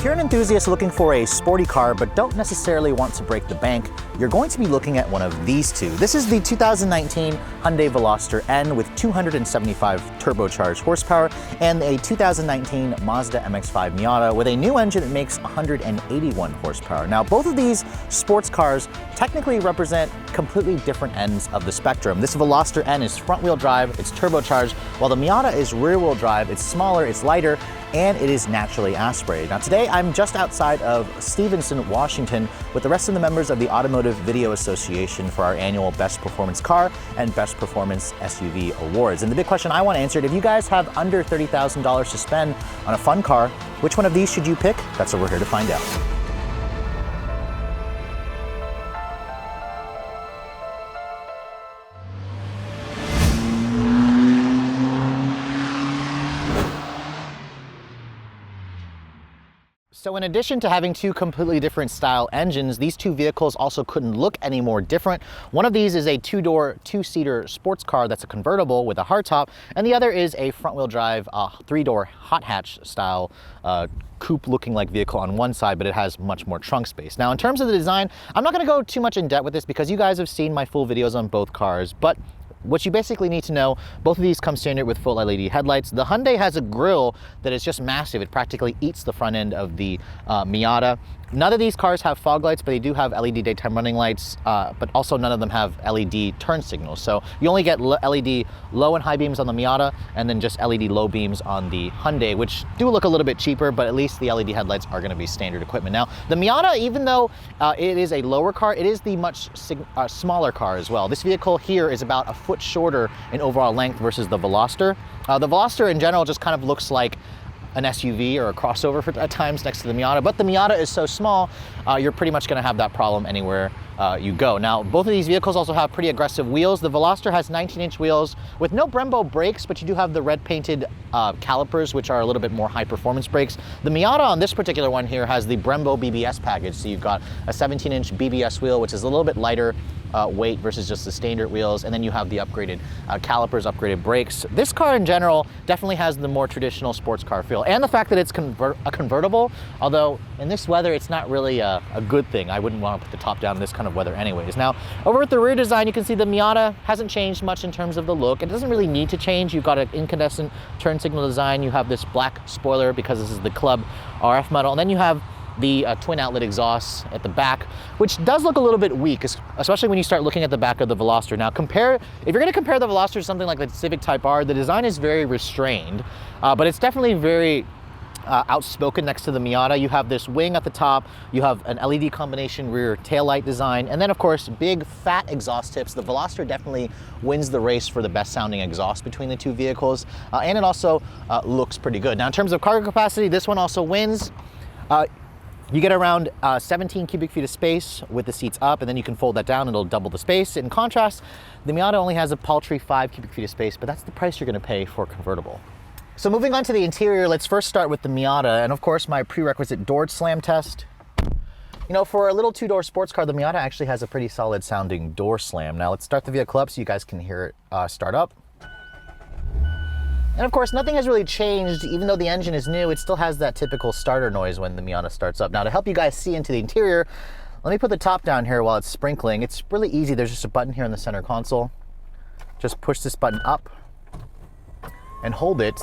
you're an enthusiast looking for a sporty car but don't necessarily want to break the bank, you're going to be looking at one of these two. This is the 2019 Hyundai Veloster N with 275 turbocharged horsepower and a 2019 Mazda MX-5 Miata with a new engine that makes 181 horsepower. Now, both of these sports cars technically represent completely different ends of the spectrum. This Veloster N is front-wheel drive, it's turbocharged, while the Miata is rear-wheel drive. It's smaller, it's lighter, and it is naturally aspirated. Now today I'm just outside of Stevenson, Washington with the rest of the members of the Automotive Video Association for our annual Best Performance Car and Best Performance SUV Awards. And the big question I want to answer is, if you guys have under $30,000 to spend on a fun car, which one of these should you pick? That's what we're here to find out. So in addition to having two completely different style engines, these two vehicles also couldn't look any more different. One of these is a two-door, two-seater sports car that's a convertible with a hardtop, and the other is a front-wheel drive, three-door hot hatch style coupe looking like vehicle on one side, but it has much more trunk space. Now in terms of the design, I'm not going to go too much in depth with this because you guys have seen my full videos on both cars, but what you basically need to know, both of these come standard with full LED headlights. The Hyundai has a grille that is just massive. It practically eats the front end of the Miata. None of these cars have fog lights, but they do have LED daytime running lights, but also none of them have LED turn signals. So you only get LED low and high beams on the Miata, and then just LED low beams on the Hyundai, which do look a little bit cheaper, but at least the LED headlights are going to be standard equipment. Now, the Miata, even though it is a lower car, it is the much smaller car as well. This vehicle here is about a foot shorter in overall length versus the Veloster. The Veloster in general just kind of looks like an SUV or a crossover at times next to the Miata, but the Miata is so small, you're pretty much going to have that problem anywhere you go. Now, both of these vehicles also have pretty aggressive wheels. The Veloster has 19-inch wheels with no Brembo brakes, but you do have the red painted calipers, which are a little bit more high performance brakes. The Miata on this particular one here has the Brembo BBS package, so you've got a 17-inch BBS wheel, which is a little bit lighter weight versus just the standard wheels, and then you have the upgraded calipers, upgraded brakes. This car in general definitely has the more traditional sports car feel, and the fact that it's a convertible, although in this weather it's not really a good thing. I wouldn't want to put the top down in this kind of weather anyways. Now, over at the rear design, you can see the Miata hasn't changed much in terms of the look. It doesn't really need to change. You've got an incandescent turn signal design. You have this black spoiler because this is the Club RF model, and then you have the twin outlet exhaust at the back, which does look a little bit weak, especially when you start looking at the back of the Veloster. Now, if you're going to compare the Veloster to something like the Civic Type R, the design is very restrained, but it's definitely very outspoken next to the Miata. You have this wing at the top, you have an LED combination rear taillight design, and then of course big fat exhaust tips. The Veloster definitely wins the race for the best sounding exhaust between the two vehicles, and it also looks pretty good. Now in terms of cargo capacity, this one also wins. You get around 17 cubic feet of space with the seats up, and then you can fold that down, it'll double the space. In contrast, the Miata only has a paltry 5 cubic feet of space, but that's the price you're going to pay for a convertible. So moving on to the interior, let's first start with the Miata, and of course my prerequisite door slam test. You know, for a little two-door sports car, the Miata actually has a pretty solid sounding door slam. Now let's start the vehicle up so you guys can hear it start up. And of course, nothing has really changed. Even though the engine is new, it still has that typical starter noise when the Miata starts up. Now, to help you guys see into the interior, let me put the top down here while it's sprinkling. It's really easy. There's just a button here in the center console. Just push this button up and hold it.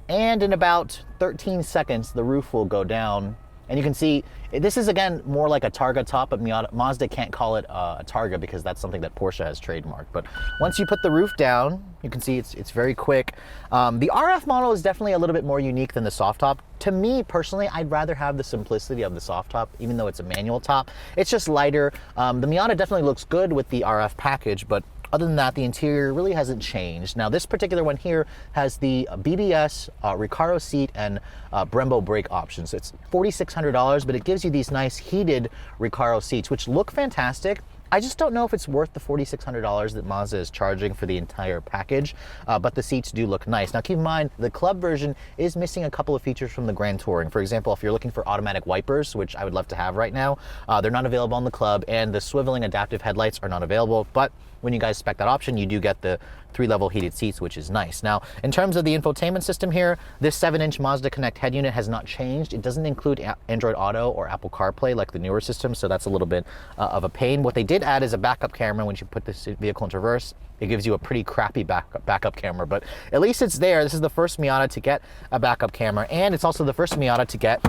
And in about 13 seconds, the roof will go down. And you can see, this is again more like a Targa top, but Mazda can't call it a Targa because that's something that Porsche has trademarked. But once you put the roof down, you can see it's very quick. The RF model is definitely a little bit more unique than the soft top. To me personally, I'd rather have the simplicity of the soft top, even though it's a manual top. It's just lighter. The Miata definitely looks good with the RF package, but other than that, the interior really hasn't changed. Now, this particular one here has the BBS, Recaro seat, and Brembo brake options. It's $4,600, but it gives you these nice heated Recaro seats, which look fantastic. I just don't know if it's worth the $4,600 that Mazda is charging for the entire package, but the seats do look nice. Now keep in mind, the Club version is missing a couple of features from the Grand Touring. For example, if you're looking for automatic wipers, which I would love to have right now, they're not available on the Club, and the swiveling adaptive headlights are not available, but when you guys spec that option, you do get the 3-level heated seats, which is nice. Now, in terms of the infotainment system here, this 7-inch Mazda Connect head unit has not changed. It doesn't include Android Auto or Apple CarPlay like the newer system, so that's a little bit of a pain. What they did add is a backup camera. When you put this vehicle into reverse, it gives you a pretty crappy backup camera, but at least it's there. This is the first Miata to get a backup camera, and it's also the first Miata to get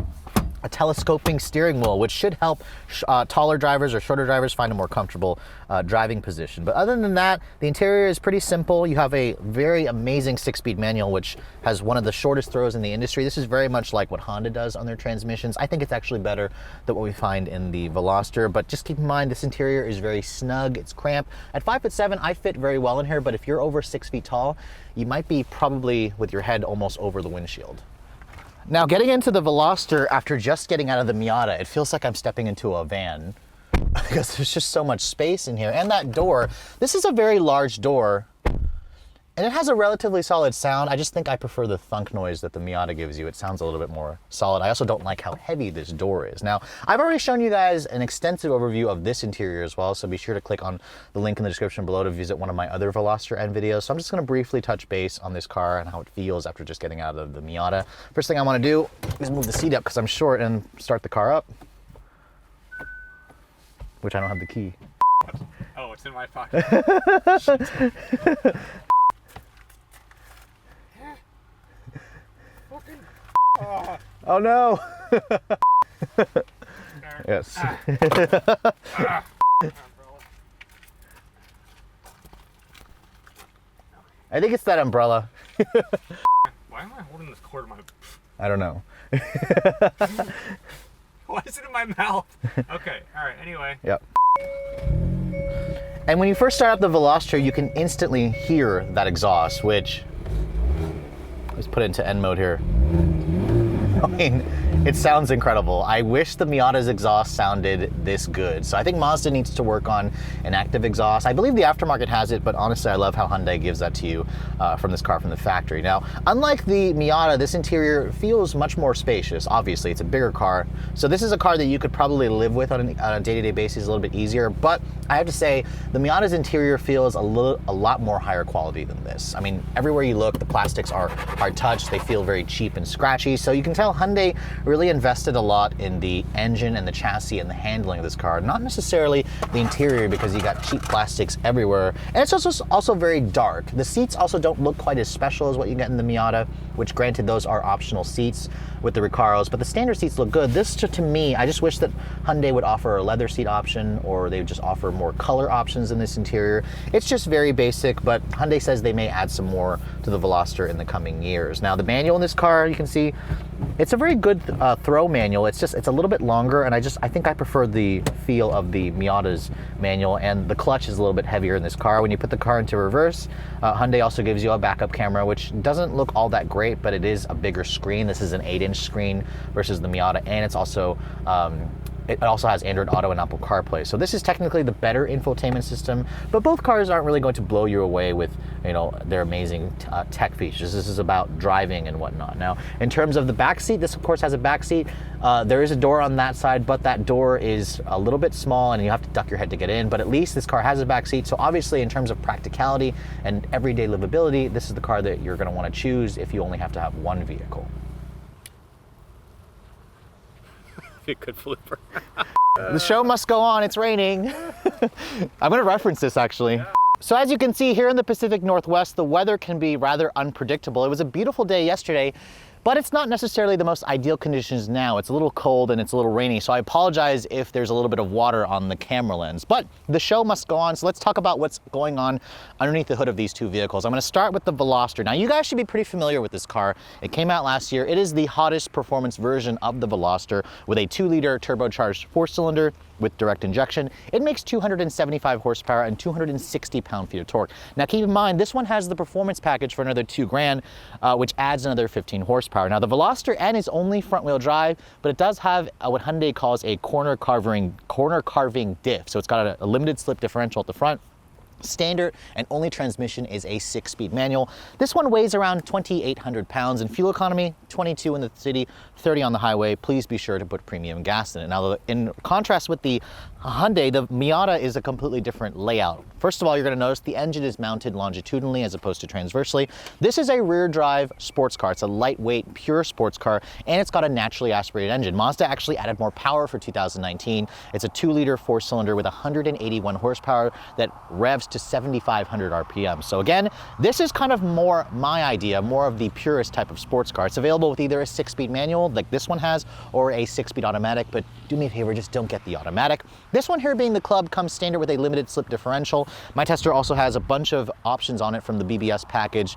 a telescoping steering wheel, which should help taller drivers or shorter drivers find a more comfortable driving position. But other than that, the interior is pretty simple. You have a very amazing 6-speed manual, which has one of the shortest throws in the industry. This is very much like what Honda does on their transmissions. I think it's actually better than what we find in the Veloster, but just keep in mind this interior is very snug, it's cramped. At 5'7", I fit very well in here, but if you're over 6 feet tall, you might be probably with your head almost over the windshield. Now, getting into the Veloster after just getting out of the Miata, it feels like I'm stepping into a van because there's just so much space in here. And that door, this is a very large door, and it has a relatively solid sound. I just think I prefer the thunk noise that the Miata gives you. It sounds a little bit more solid. I also don't like how heavy this door is. Now, I've already shown you guys an extensive overview of this interior as well, so be sure to click on the link in the description below to visit one of my other Veloster N videos. So I'm just gonna briefly touch base on this car and how it feels after just getting out of the Miata. First thing I wanna do is move the seat up because I'm short and start the car up, which I don't have the key. Oh, it's in my pocket. Oh no! Yes. I think it's that umbrella. Why am I holding this cord in my... I don't know. Why is it in my mouth? Okay, alright, anyway. Yep. And when you first start up the Veloster, you can instantly hear that exhaust, which... Let's put it into N mode here. I mean, it sounds incredible. I wish the Miata's exhaust sounded this good. So I think Mazda needs to work on an active exhaust. I believe the aftermarket has it, but honestly, I love how Hyundai gives that to you from this car from the factory. Now, unlike the Miata, this interior feels much more spacious. Obviously, it's a bigger car. So this is a car that you could probably live with on a day-to-day basis a little bit easier. But I have to say, the Miata's interior feels a lot more higher quality than this. I mean, everywhere you look, the plastics are touched. They feel very cheap and scratchy. So you can tell Hyundai really invested a lot in the engine and the chassis and the handling of this car, not necessarily the interior, because you got cheap plastics everywhere. And it's also very dark. The seats also don't look quite as special as what you get in the Miata, which granted those are optional seats with the Recaros, but the standard seats look good. This, to me, I just wish that Hyundai would offer a leather seat option, or they would just offer more color options in this interior. It's just very basic, but Hyundai says they may add some more to the Veloster in the coming years. Now, the manual in this car, you can see, it's a very good throw manual. It's a little bit longer, and I think I prefer the feel of the Miata's manual, and the clutch is a little bit heavier in this car. When you put the car into reverse, Hyundai also gives you a backup camera, which doesn't look all that great, but it is a bigger screen. This is an 8-inch screen versus the Miata, and it's also it also has Android Auto and Apple CarPlay. So this is technically the better infotainment system, but both cars aren't really going to blow you away with, you know, their amazing tech features. This is about driving and whatnot. Now, in terms of the back seat, this of course has a back seat. There is a door on that side, but that door is a little bit small and you have to duck your head to get in, but at least this car has a back seat. So obviously, in terms of practicality and everyday livability, this is the car that you're gonna wanna choose if you only have to have one vehicle. A good flipper. The show must go on, it's raining. I'm gonna reference this actually. Yeah. So as you can see here in the Pacific Northwest, the weather can be rather unpredictable. It was a beautiful day yesterday, but it's not necessarily the most ideal conditions now. It's a little cold and it's a little rainy, so I apologize if there's a little bit of water on the camera lens, but the show must go on, so let's talk about what's going on underneath the hood of these two vehicles. I'm gonna start with the Veloster. Now, you guys should be pretty familiar with this car. It came out last year. It is the hottest performance version of the Veloster with a 2-liter turbocharged 4-cylinder with direct injection. It makes 275 horsepower and 260 pound-feet of torque. Now, keep in mind, this one has the performance package for another $2,000, which adds another 15 horsepower. Now, the Veloster N is only front-wheel drive, but it does have what Hyundai calls a corner carving diff. So it's got a limited slip differential at the front, Standard and only transmission is a 6-speed manual. This one weighs around 2,800 pounds, and fuel economy 22 in the city, 30 on the highway. Please be sure to put premium gas in it. Now, in contrast with the Hyundai, the Miata is a completely different layout. First of all, you're going to notice the engine is mounted longitudinally as opposed to transversely. This is a rear drive sports car. It's a lightweight, pure sports car, and it's got a naturally aspirated engine. Mazda actually added more power for 2019. It's a 2-liter 4-cylinder with 181 horsepower that revs to 7,500 RPM. So again, this is kind of more my idea, more of the purest type of sports car. It's available with either a 6-speed manual like this one has, or a 6-speed automatic, but do me a favor, just don't get the automatic. This one here, being the Club, comes standard with a limited slip differential. My tester also has a bunch of options on it, from the BBS package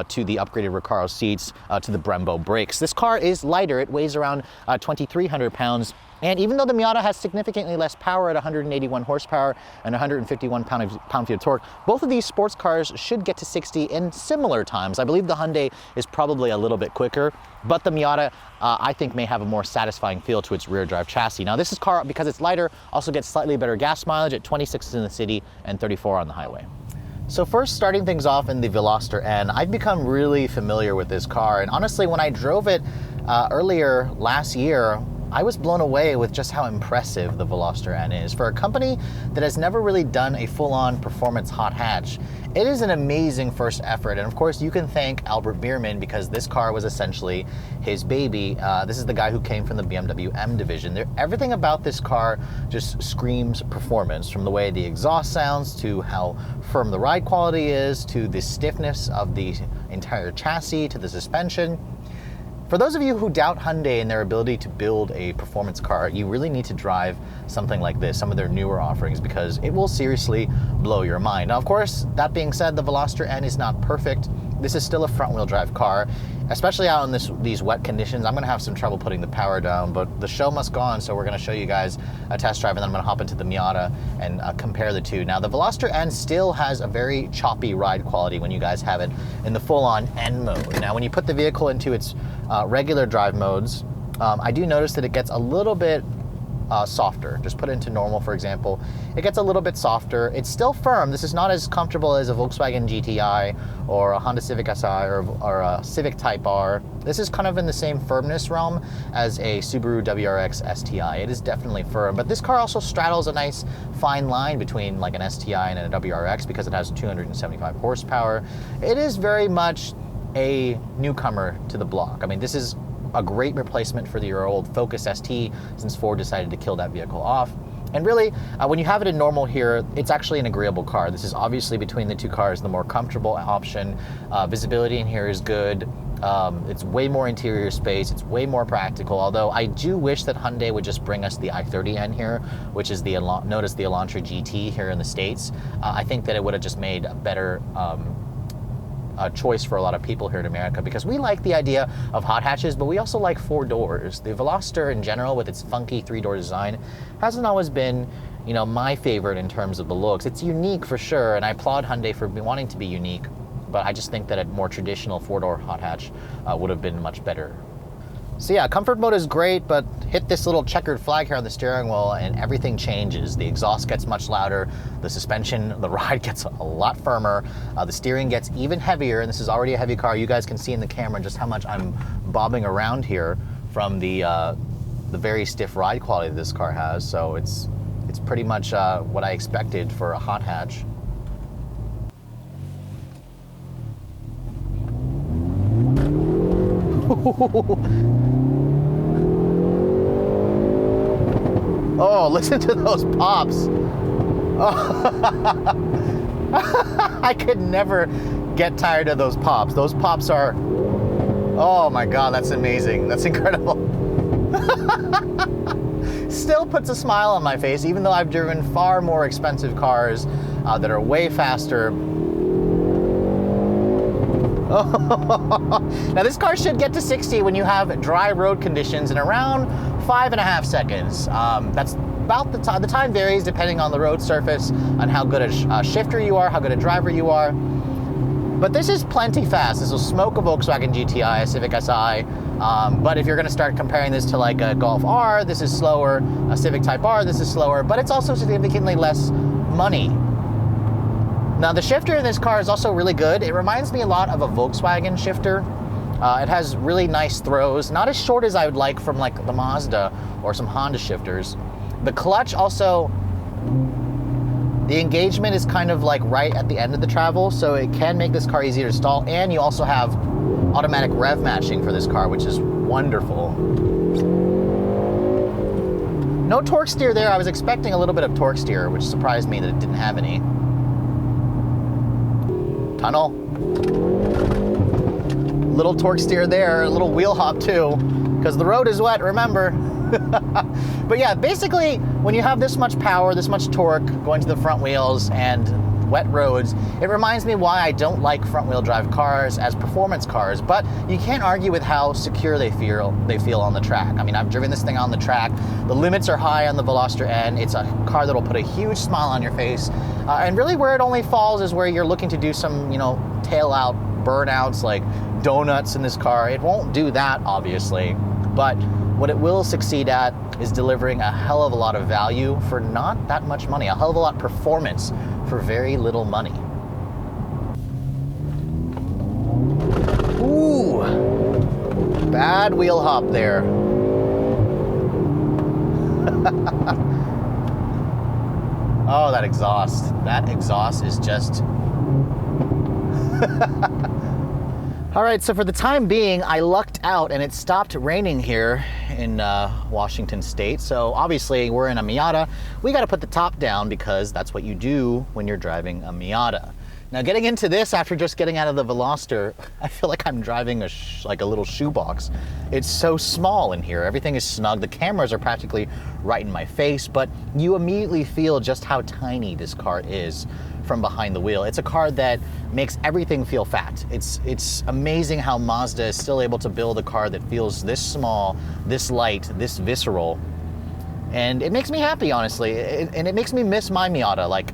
to the upgraded Recaro seats to the Brembo brakes. This car is lighter. It weighs around 2,300 pounds. And even though the Miata has significantly less power at 181 horsepower and 151 pound-feet of torque, both of these sports cars should get to 60 in similar times. I believe the Hyundai is probably a little bit quicker, but the Miata, I think, may have a more satisfying feel to its rear drive chassis. Now, this car, because it's lighter, also gets slightly better gas mileage at 26 in the city and 34 on the highway. So first, starting things off in the Veloster N, I've become really familiar with this car. And honestly, when I drove it earlier last year, I was blown away with just how impressive the Veloster N is. For a company that has never really done a full-on performance hot hatch, it is an amazing first effort. And of course, you can thank Albert Biermann, because this car was essentially his baby. This is the guy who came from the BMW M division. Everything about this car just screams performance, from the way the exhaust sounds, to how firm the ride quality is, to the stiffness of the entire chassis, to the suspension. For those of you who doubt Hyundai and their ability to build a performance car, you really need to drive something like this, some of their newer offerings, because it will seriously blow your mind. Now, of course, that being said, the Veloster N is not perfect. This is still a front-wheel drive car, especially out in these wet conditions. I'm going to have some trouble putting the power down, but the show must go on, so we're going to show you guys a test drive, and then I'm going to hop into the Miata and compare the two. Now, the Veloster N still has a very choppy ride quality when you guys have it in the full-on N mode. Now, when you put the vehicle into its regular drive modes, I do notice that it gets a little bit softer. Just put it into normal, for example. It gets a little bit softer. It's still firm. This is not as comfortable as a Volkswagen GTI or a Honda Civic Si or a Civic Type R. This is kind of in the same firmness realm as a Subaru WRX STI. It is definitely firm, but this car also straddles a nice fine line between like an STI and a WRX, because it has 275 horsepower. It is very much a newcomer to the block. I mean, this is a great replacement for your old Focus ST, since Ford decided to kill that vehicle off. And really, when you have it in normal here, it's actually an agreeable car. This is obviously, between the two cars, the more comfortable option. Visibility in here is good. It's way more interior space. It's way more practical, although I do wish that Hyundai would just bring us the i30N here, which is the notice the Elantra GT here in the States. I think that it would have just made a better choice for a lot of people here in America, because we like the idea of hot hatches, but we also like 4 doors. The Veloster in general, with its funky 3-door design, hasn't always been, you know, my favorite in terms of the looks. It's unique for sure, and I applaud Hyundai for wanting to be unique, but I just think that a more traditional 4-door hot hatch would have been much better. So yeah, comfort mode is great, but hit this little checkered flag here on the steering wheel and everything changes. The exhaust gets much louder, the suspension, the ride gets a lot firmer, the steering gets even heavier, and this is already a heavy car. You guys can see in the camera just how much I'm bobbing around here from the very stiff ride quality that this car has. So it's pretty much what I expected for a hot hatch. Oh, listen to those pops. Oh. I could never get tired of those pops. Those pops are, oh my God, that's amazing. That's incredible. Still puts a smile on my face, even though I've driven far more expensive cars that are way faster. Now this car should get to 60 when you have dry road conditions in around 5.5 seconds. That's about the time. The time varies depending on the road surface, on how good a shifter you are, how good a driver you are. But this is plenty fast. This will smoke a Volkswagen GTI, a Civic Si. But if you're going to start comparing this to like a Golf R, this is slower. A Civic Type R, this is slower. But it's also significantly less money. Now the shifter in this car is also really good. It reminds me a lot of a Volkswagen shifter. It has really nice throws, not as short as I would like from like the Mazda or some Honda shifters. The clutch also, the engagement is kind of like right at the end of the travel, so it can make this car easier to stall, and you also have automatic rev matching for this car, which is wonderful. No torque steer there. I was expecting a little bit of torque steer, which surprised me that it didn't have any. Tunnel. Little torque steer there, a little wheel hop too, because the road is wet, remember. But yeah, basically, when you have this much power, this much torque going to the front wheels and wet roads, it reminds me why I don't like front-wheel drive cars as performance cars, but you can't argue with how secure they feel on the track. I mean, I've driven this thing on the track. The limits are high on the Veloster N. It's a car that'll put a huge smile on your face. And really where it only falls is where you're looking to do some, you know, tail out burnouts like donuts in this car. It won't do that, obviously, but what it will succeed at is delivering a hell of a lot of value for not that much money, a hell of a lot of performance for very little money. Ooh, bad wheel hop there. Oh, that exhaust. That exhaust is just... All right, so for the time being, I lucked out and it stopped raining here in Washington State. So obviously we're in a Miata. We got to put the top down because that's what you do when you're driving a Miata. Now getting into this after just getting out of the Veloster, I feel like I'm driving like a little shoebox. It's so small in here. Everything is snug. The cameras are practically right in my face, but you immediately feel just how tiny this car is from behind the wheel. It's a car that makes everything feel fat. It's amazing how Mazda is still able to build a car that feels this small, this light, this visceral. And it makes me happy, honestly. And it makes me miss my Miata. Like,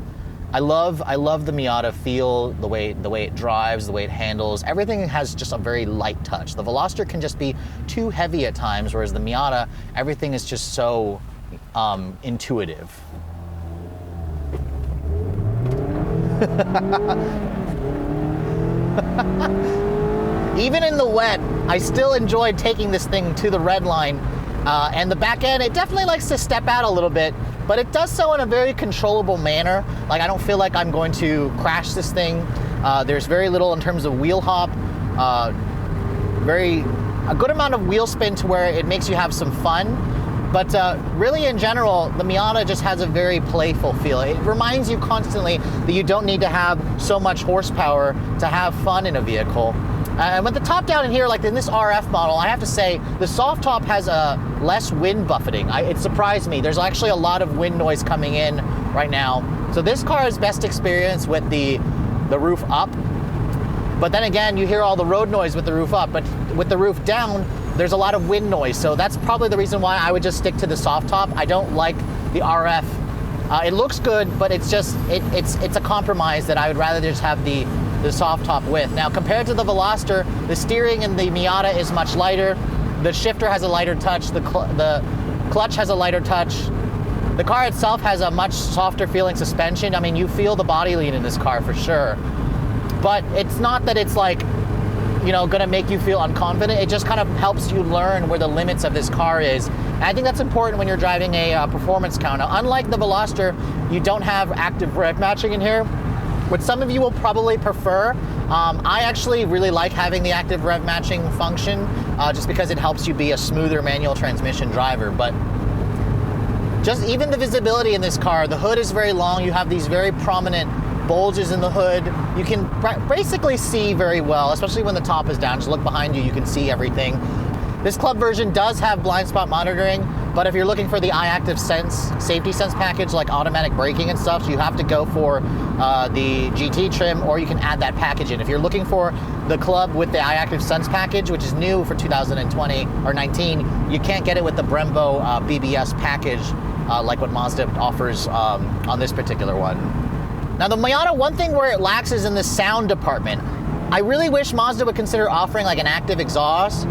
I love the Miata feel, the way it drives, the way it handles. Everything has just a very light touch. The Veloster can just be too heavy at times, whereas the Miata, everything is just so intuitive. Even in the wet, I still enjoyed taking this thing to the Redline. And the back end, it definitely likes to step out a little bit, but it does so in a very controllable manner. Like, I don't feel like I'm going to crash this thing. There's very little in terms of wheel hop, a good amount of wheel spin to where it makes you have some fun. But really, in general, the Miata just has a very playful feel. It reminds you constantly that you don't need to have so much horsepower to have fun in a vehicle. And with the top down in here, like in this RF model, I have to say, the soft top has less wind buffeting. It surprised me. There's actually a lot of wind noise coming in right now. So this car is best experienced with the roof up. But then again, you hear all the road noise with the roof up. But with the roof down, there's a lot of wind noise, so that's probably the reason why I would just stick to the soft top. I don't like the RF. It looks good, but it's just it's a compromise that I would rather just have the soft top with. Now, compared to the Veloster, the steering in the Miata is much lighter. The shifter has a lighter touch. The clutch has a lighter touch. The car itself has a much softer feeling suspension. I mean, you feel the body lean in this car for sure, but it's not that it's like, you know, gonna make you feel unconfident. It just kind of helps you learn where the limits of this car is. And I think that's important when you're driving a performance car. Now, unlike the Veloster, you don't have active rev matching in here, which some of you will probably prefer. I actually really like having the active rev matching function just because it helps you be a smoother manual transmission driver. But just even the visibility in this car, the hood is very long. You have these very prominent bulges in the hood. You can basically see very well, especially when the top is down. Just look behind you, you can see everything. This club version does have blind spot monitoring, but if you're looking for the iActive Sense safety sense package, like automatic braking and stuff, you have to go for the GT trim, or you can add that package in. If you're looking for the club with the iActive Sense package, which is new for 2020 or 19, you can't get it with the Brembo BBS package like what Mazda offers on this particular one. Now the Miata, one thing where it lacks is in the sound department. I really wish Mazda would consider offering like an active exhaust.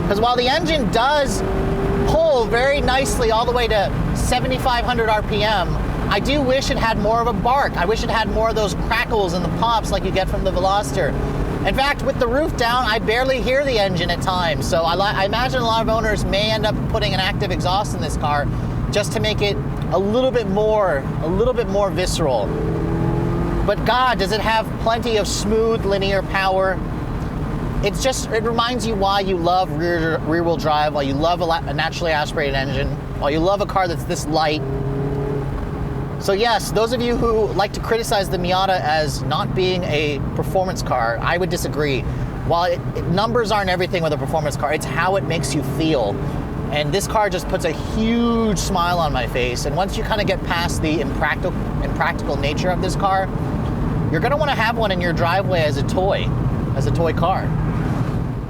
Because while the engine does pull very nicely all the way to 7,500 RPM, I do wish it had more of a bark. I wish it had more of those crackles and the pops like you get from the Veloster. In fact, with the roof down, I barely hear the engine at times. So I imagine a lot of owners may end up putting an active exhaust in this car just to make it a little bit more visceral. But God, does it have plenty of smooth linear power. It reminds you why you love rear-wheel drive, why you love a naturally aspirated engine, why you love a car that's this light. So yes, those of you who like to criticize the Miata as not being a performance car, I would disagree. While numbers aren't everything with a performance car, it's how it makes you feel. And this car just puts a huge smile on my face. And once you kind of get past the impractical nature of this car, you're gonna wanna have one in your driveway as a toy car.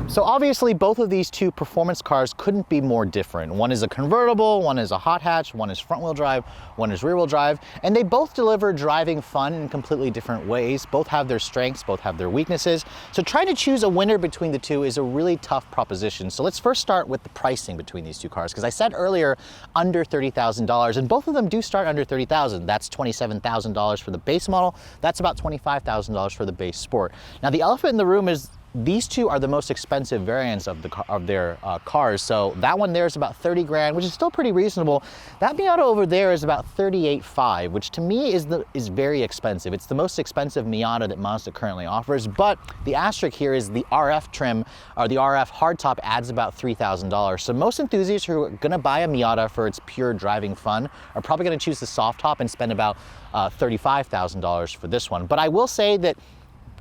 So obviously both of these two performance cars couldn't be more different. One is a convertible, one is a hot hatch, one is front wheel drive, one is rear wheel drive, and they both deliver driving fun in completely different ways. Both have their strengths, both have their weaknesses. So trying to choose a winner between the two is a really tough proposition. So let's first start with the pricing between these two cars, because I said earlier under $30,000, and both of them do start under $30,000. That's $27,000 for the base model. That's about $25,000 for the base sport. Now the elephant in the room is these two are the most expensive variants of their cars. So that one there is about 30 grand, which is still pretty reasonable. That Miata over there is about 38.5, which to me is very expensive. It's the most expensive Miata that Mazda currently offers, but the asterisk here is the RF trim, or the RF hardtop, adds about $3,000. So most enthusiasts who are gonna buy a Miata for its pure driving fun are probably gonna choose the soft top and spend about $35,000 for this one. But I will say that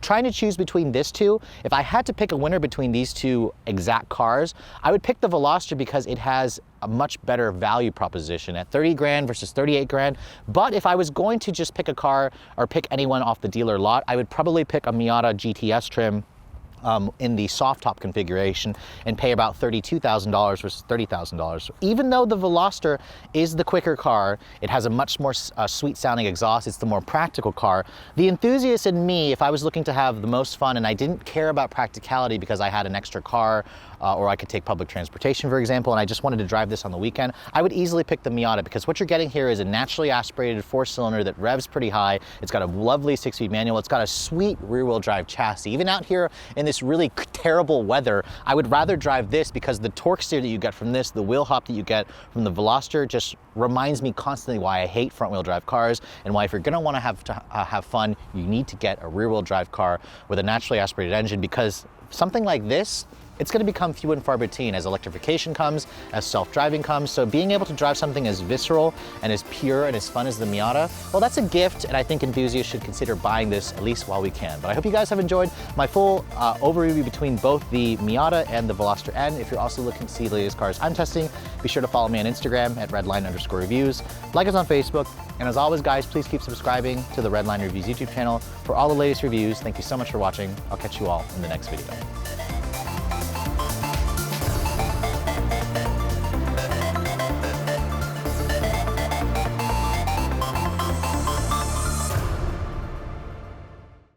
trying to choose between this two, if I had to pick a winner between these two exact cars, I would pick the Veloster because it has a much better value proposition at 30 grand versus 38 grand. But if I was going to just pick a car or pick anyone off the dealer lot, I would probably pick a Miata GTS trim in the soft top configuration and pay about $32,000 versus $30,000. Even though the Veloster is the quicker car, it has a much more sweet sounding exhaust, it's the more practical car. The enthusiast in me, if I was looking to have the most fun and I didn't care about practicality because I had an extra car or I could take public transportation, for example, and I just wanted to drive this on the weekend, I would easily pick the Miata because what you're getting here is a naturally aspirated 4-cylinder that revs pretty high. It's got a lovely 6-speed manual. It's got a sweet rear-wheel drive chassis. Even out here in this really terrible weather, I would rather drive this because the torque steer that you get from this, the wheel hop that you get from the Veloster, just reminds me constantly why I hate front-wheel drive cars and why if you're gonna wanna have fun, you need to get a rear-wheel drive car with a naturally aspirated engine, because something like this, it's going to become few and far between as electrification comes, as self-driving comes. So being able to drive something as visceral and as pure and as fun as the Miata, well, that's a gift, and I think enthusiasts should consider buying this at least while we can. But I hope you guys have enjoyed my full overview between both the Miata and the Veloster N. If you're also looking to see the latest cars I'm testing, be sure to follow me on Instagram at redline_reviews. Like us on Facebook, and as always, guys, please keep subscribing to the Redline Reviews YouTube channel for all the latest reviews. Thank you so much for watching. I'll catch you all in the next video.